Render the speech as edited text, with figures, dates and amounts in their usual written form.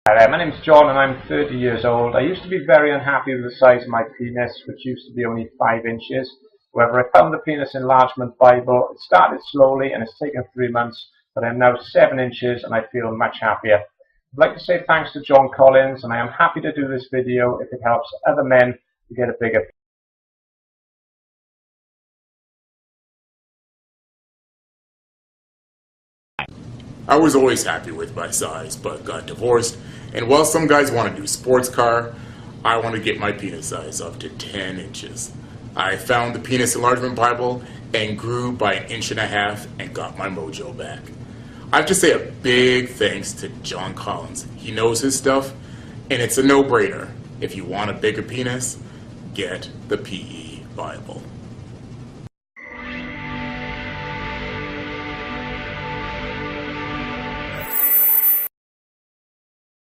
Hi, my name's John and I'm 30 years old. I used to be very unhappy with the size of my penis, which used to be only 5 inches. However, I found the Penis Enlargement Bible. It started slowly and it's taken 3 months, but I'm now 7 inches and I feel much happier. I'd like to say thanks to John Collins, and I am happy to do this video if it helps other men to get a bigger penis. I was always happy with my size, but got divorced. And while some guys want to do sports car, I want to get my penis size up to 10 inches. I found the Penis Enlargement Bible and grew by 1.5 inches and got my mojo back. I have to say a big thanks to John Collins. He knows his stuff, and it's a no-brainer. If you want a bigger penis, get the PE Bible.